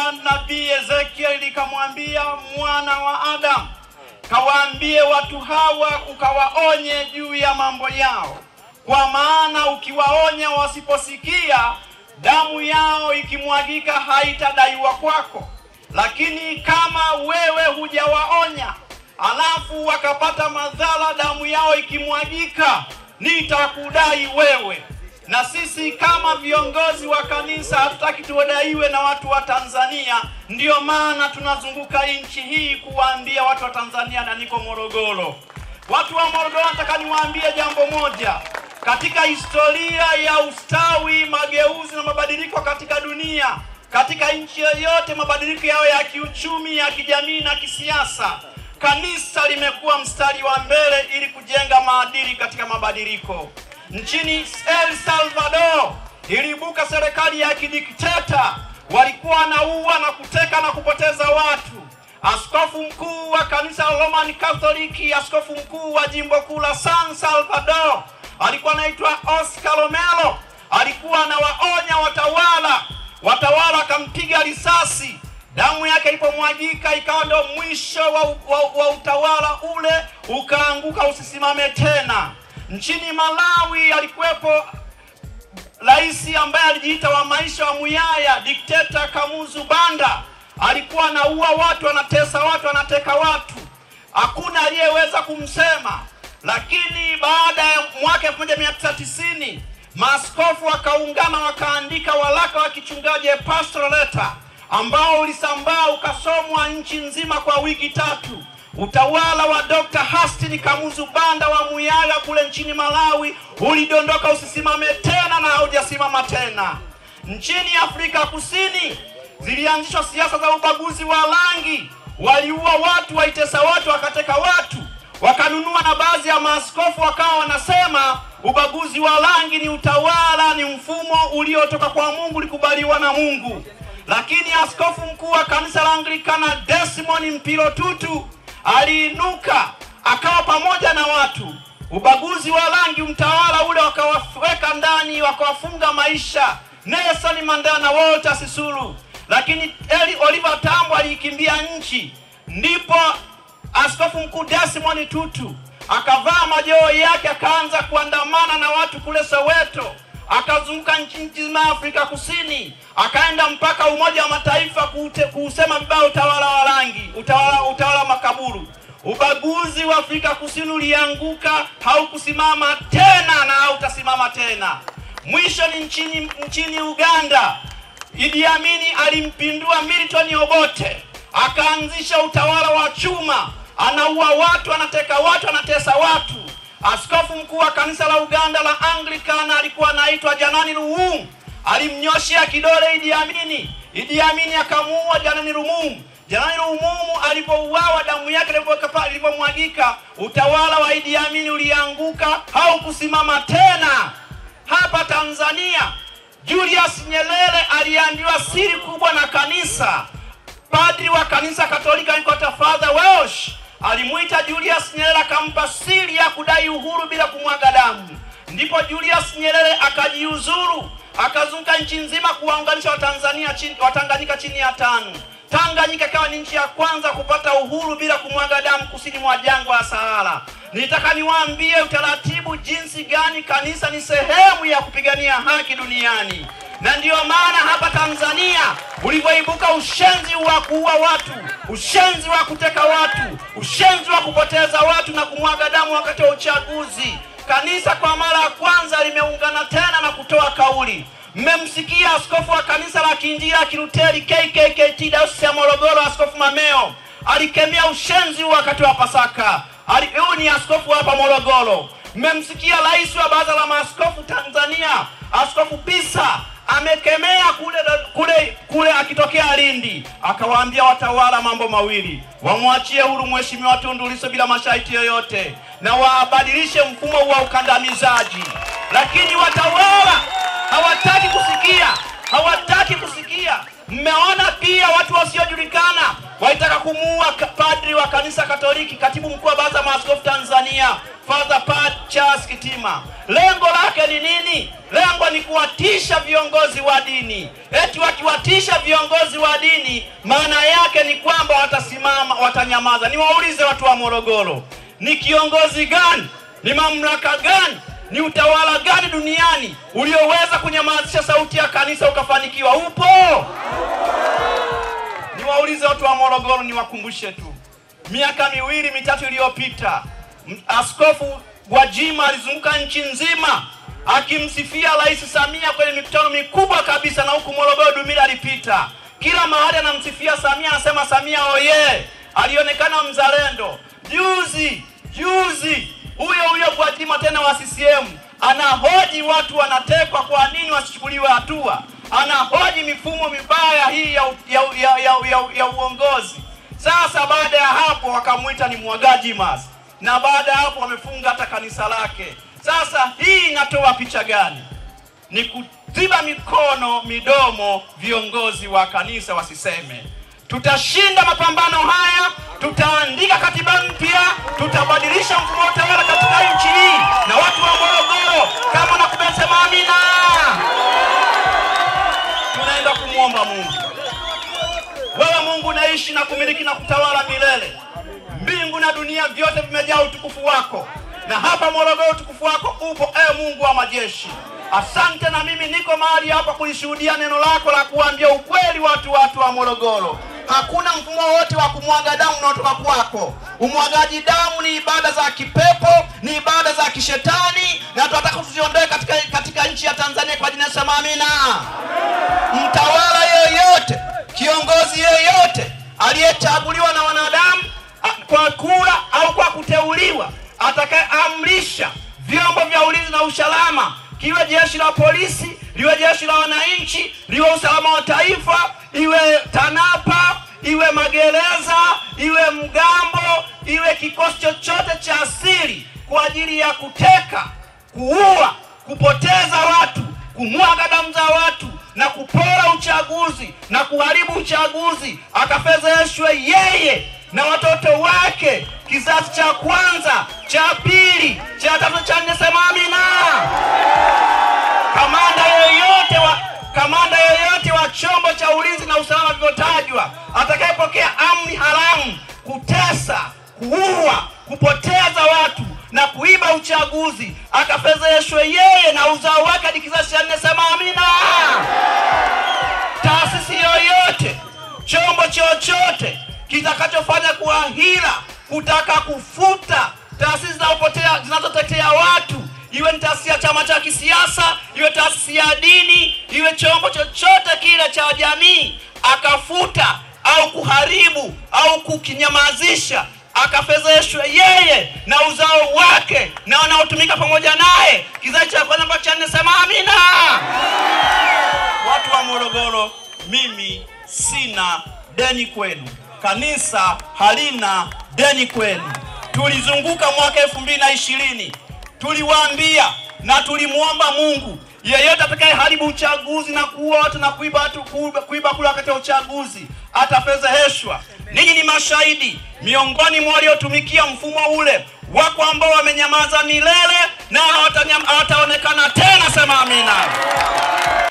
la nabii Ezekiel likamwambia, mwana wa Adamu, kawaambie watu hawa ukawaonye juu ya mambo yao, kwa maana ukiwaonya wasiposikia, damu yao ikimwagika haitadaiwa kwako. Lakini kama wewe hujawaonya, alafu wakapata madhara damu yao ikimwagika, nitakudai wewe. Na sisi kama viongozi wa kanisa hatutaki tuodaiwe na watu wa Tanzania. Ndio maana tunazunguka nchi hii kuwaambia watu wa Tanzania, na niko Morogoro. Watu wa Morogoro, nataka niwaambie jambo moja. Katika historia ya ustawi, mageuzi na mabadiliko katika dunia, katika nchi yoyote, mabadiliko yao ya kiuchumi, ya kijamii na kisiasa, kanisa limekuwa mstari wa mbele ili kujenga maadili katika mabadiliko. Nchini El Salvador iliibuka serikali ya kidikteta, walikuwa wanaua na kuteka na kupoteza watu. Askofu mkuu wa kanisa la Roman Catholic, askofu mkuu wa jimbo kuu la San Salvador, alikuwa anaitwa Oscar Romero, alikuwa anawaonya watawala akampiga risasi. Damu yake ilipomwagika ikawa ndio mwisho wa utawala ule, ukaanguka usisimame tena. Nchini Malawi alikuwepo rais ambaye alijiita wa maisha wa Muyaya, dikteta Kamuzu Banda. Alikuwa anaua watu, anatesa watu, anateka watu. Hakuna aliyeweza kumsema. Lakini baada ya mwaka 1990, maaskofu wakaungana wakaandika waraka wa kichungaji, pastoral letter, ambao ulisambaa ukasomwa nchi nzima kwa wiki 3. Utawala wa Dr. Hastini Kamuzu Banda wa Muyaya kule nchini Malawi ulidondoka usisimame tena na haujasimama tena. Nchini Afrika Kusini zilianzishwa siasa za ubaguzi wa rangi. Waliua watu, waitesa watu, wakateka watu. Wakanunua na baadhi ya maaskofu wakawa wanasema ubaguzi wa rangi ni utawala, ni mfumo uliotoka kwa Mungu, likubaliwa na Mungu. Lakini askofu mkuu wa kanisa la Anglikana Desmond Mpilo Tutu aliinuka akawa pamoja na watu. Ubaguzi wa rangi, mtawala ule, wakawaweka ndani, wakawafunga maisha. Nelson Mandela na Walter Sisulu. Lakini Oliver Tambo alikimbia nchi. Ndipo askofu mkuu Desmond Tutu akavaa majoho yake, akaanza kuandamana na watu kule Soweto, akazunguka nchi nzima Afrika Kusini, akaenda mpaka Umoja wa Mataifa kusema vibaya utawala wa rangi, utawala makaburu. Ubaguzi wa Afrika Kusini ulianguka, haukusimama tena na hautasimama tena. Mwisho ni nchini Uganda. Idi Amin alimpindua Milton Obote, akaanzisha utawala wa chuma, anaua watu, anateka watu, anatesa watu. Askofu mkuu wa kanisa la Uganda la Anglican alikuwa anaitwa Janani Luwum, alimnyoshia kidole Idi Amin. Idi Amin akamuua Janani Luwum. Janani Luwum alipouawa, damu yake ilipomwagika, utawala wa Idi Amin ulianguka, haukusimama tena. Hapa Tanzania Julius Nyerere aliambiwa siri kubwa na kanisa. Padri wa kanisa Katolika alikuwa Father Welsh, alimuita Julius Nyerere akampa siri ya kudai uhuru bila kumwaga damu. Ndipo Julius Nyerere akajiuzuru, akazunguka nchi nzima kuwaunganisha Watanganyika chini ya TANU. Tanganyika ikawa ni nchi ya kwanza kupata uhuru bila kumwaga damu kusini mwa jangwa la Sahara. Nitaka niwaambie utaratibu jinsi gani kanisa ni sehemu ya kupigania haki duniani. Na ndio maana hapa Tanzania ulivyoibuka ushenzi wa kuua watu, ushenzi wa kuteka watu, ushenzi wa kupoteza watu na kumwaga damu wakati wa uchaguzi, kanisa kwa mara ya kwanza limeungana tena na kutoa kauli. Mmemsikia askofu wa kanisa la Kiinjili la Kiluteri KKKT Dayosisi ya Morogoro, Askofu Mameo, alikemea ushenzi wakati wa Pasaka. Huyu ni askofu hapa Morogoro. Mmemsikia rais wa Baraza la Maaskofu Tanzania, Askofu Pisa, amekemea kule akitokea Lindi, akawaambia watawala mambo mawili: wamwachie huru Mheshimiwa Tundu Lissu bila masharti yoyote, na wabadilishe mfumo wa ukandamizaji. Lakini watawala hawataki kusikia. Mmeona pia watu wasiojulikana waitaka kumuua padri wa kanisa Katoliki, katibu mkuu wa Baraza la Maaskofu Tanzania, Father Charles yatima. Lengo lake ni nini? Lengo ni kuwatisha viongozi wa dini. Eti wakiwatisha viongozi wa dini, maana yake ni kwamba watasimama, watanyamaza. Niwaulize watu wa Morogoro, ni kiongozi gani, ni mamlaka gani, ni utawala gani duniani ulioweza kunyamazisha sauti ya kanisa ukafanikiwa? Upo? Niwaulize watu wa Morogoro, niwakumbushe tu. Miaka 2-3 iliyopita, Askofu Gwajima alizunguka nchi nzima akimsifia Rais Samia kwenye mikutano mikubwa kabisa, na huku Morogoro Dumila alipita. Kila mahali anamsifia Samia, anasema Samia oye, alionekana mzalendo. Juzi huyo Gwajima tena wa CCM anahoji watu wanatekwa, kwa nini wasichukuliwe hatua? Anahoji mifumo mibaya hii ya uongozi. Sasa baada ya hapo wakamuita ni mwagaji mazi, na baada ya hapo wamefunga hata kanisa lake. Sasa hii inatoa picha gani? Ni kuziba mikono midomo viongozi wa kanisa wasiseme. Tutashinda mapambano haya, tutaandika katiba mpya, tutabadilisha mfumo wa utawala katika nchi hii. Na watu wa Morogoro, kama nakubesema amina, tunaenda kumuomba Mungu. Wewe Mungu naishi na kumiliki na kutawala milele. Mbingu na dunia vyote vimejaa utukufu wako, na hapa Morogoro utukufu wako upo, Mungu wa majeshi. Asante, na mimi niko mahali hapa kulishuhudia neno lako la kuambia ukweli watu wa Morogoro. Hakuna mfumo wote wa kumwaga damu unaotoka kwako. Umwagaji damu ni ibada za kipepo, ni ibada za kishetani, na tunataka tuziondoe katika nchi ya Tanzania kwa jina la Yesu, amina. Mtawala yeyote, kiongozi yeyote aliyechaguliwa na wanadamu kwa kura au kwa kuteuliwa, atakayeamrisha vyombo vya ulinzi na usalama, kiwe jeshi la polisi, liwe jeshi la wananchi, liwe usalama wa taifa, iwe TANAPA, iwe magereza, iwe mgambo, iwe kikosi chochote cha asili, kwa ajili ya kuteka, kuua, kupoteza watu, kumwaga damu za watu na kupora uchaguzi na kuharibu uchaguzi, akafezeshwe yeye na watoto wake, kizazi cha kwanza, cha pili, cha tatu, cha nne. Sema amina. Kamanda yeyote wa chombo cha ulinzi na usalama vilivyotajwa, atakayepokea amri haramu kutesa, kuua, kupoteza watu na kuiba uchaguzi, akafezeshwe yeye na uzao wake hadi kizazi cha nne. Sema amina. Taasisi yoyote, chombo chochote kitakachofanya kwa hila kutaka kufuta taasisi zinazotetea watu, iwe ni taasisi ya chama cha kisiasa, iwe taasisi ya dini, iwe chombo chochote kile cha jamii, akafuta au kuharibu au kukinyamazisha, akafezeshwe yeye na uzao wake na wanaotumika pamoja naye, kizazi cha kwanza mpaka cha nne. Sema amina. Watu wa Morogoro, mimi sina deni kwenu, kanisa halina deni kwenu. Tulizunguka mwaka 2020, tuliwaambia na tulimuomba Mungu, yeyote atakayeharibu uchaguzi na kuua watu na kuiba kula wakati wa uchaguzi atafezeheshwa. Ninyi ni mashahidi, miongoni mwa waliotumikia mfumo ule wako ambao wamenyamaza milele na hawataonekana tena. Sema amina.